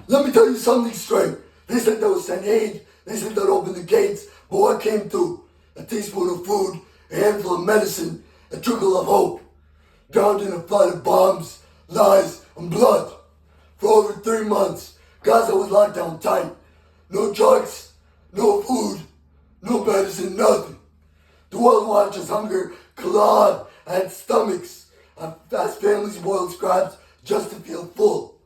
Let me tell you something straight. They said they would send aid. They said they'd open the gates. But what came through? A teaspoon of food, a handful of medicine, a trickle of hope. Drowned in a flood of bombs, lies, and blood. For over 3 months, Gaza was locked down tight. No drugs, no food, no medicine, nothing. The world watched as hunger clawed at stomachs, as families boiled scraps just to feel full,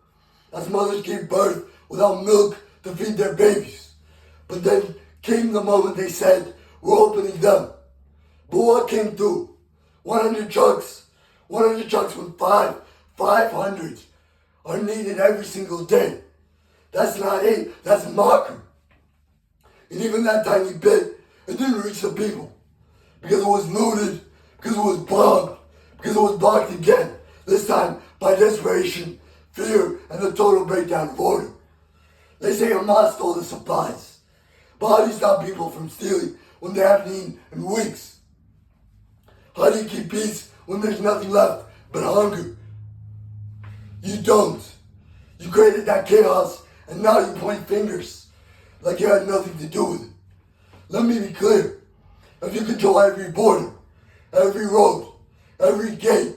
as mothers gave birth without milk to feed their babies. But then came the moment they said, we're opening them. But what came through? 100 trucks with 500 are needed every single day. That's not aid, that's mockery. And even that tiny bit, it didn't reach the people. Because it was looted, because it was bombed, because it was blocked again. This time by desperation, fear, and the total breakdown of order. They say Hamas stole the supplies. But how do you stop people from stealing when they haven't eaten in weeks? How do you keep peace when there's nothing left but hunger? You don't. You created that chaos, and now you point fingers like you had nothing to do with it. Let me be clear. If you control every border, every road, every gate,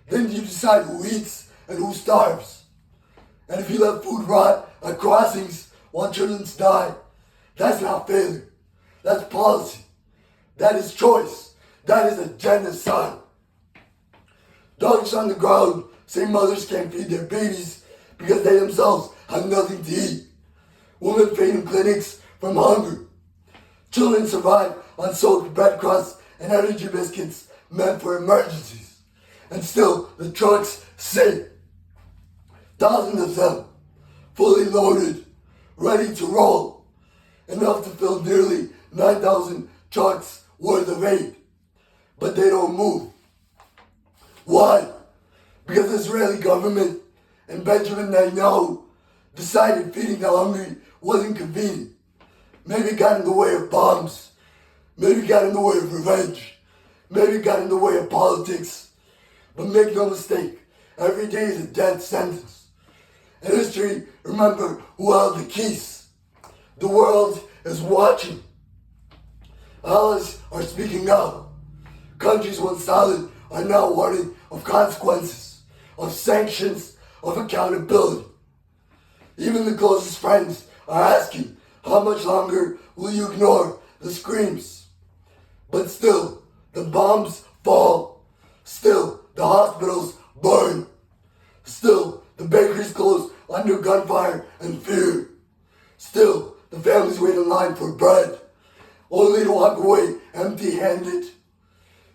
then you decide who eats and who starves. And if you let food rot at crossings while children die, that's not failure. That's policy. That is choice. That is a genocide. Dogs on the ground say mothers can't feed their babies because they themselves have nothing to eat. Women faint in clinics from hunger. Children survive on soaked bread crusts and energy biscuits meant for emergencies. And still, the trucks sit. Thousands of them, fully loaded, ready to roll. Enough to fill nearly 9,000 trucks worth of aid. But they don't move. Why? Because the Israeli government and Benjamin Netanyahu decided feeding the hungry wasn't convenient. Maybe it got in the way of bombs. Maybe it got in the way of revenge. Maybe it got in the way of politics. But make no mistake, every day is a death sentence. In history, remember who held the keys. The world is watching. Allies are speaking out. Countries once silent are now warning of consequences, of sanctions, of accountability. Even the closest friends are asking, how much longer will you ignore the screams? But still, the bombs fall. Still, the hospitals burn. Still, the bakeries close under gunfire and fear. Still, the families wait in line for bread, only to walk away empty-handed.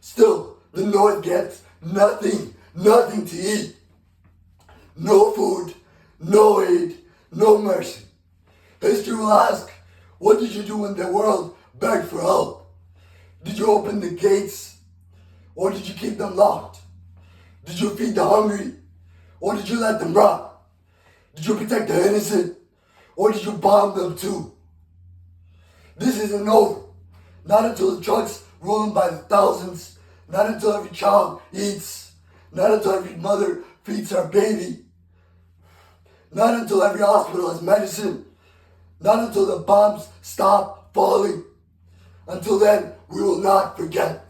Still, the North gets nothing to eat. No food, no aid, no mercy. History will ask, what did you do when the world begged for help? Did you open the gates, or did you keep them locked? Did you feed the hungry, or did you let them rot? Did you protect the innocent, or did you bomb them too? This isn't over. Not until the trucks rolling by the thousands, not until every child eats, not until every mother feeds her baby, not until every hospital has medicine, not until the bombs stop falling. Until then, we will not forget.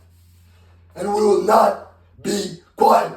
And we will not be quiet.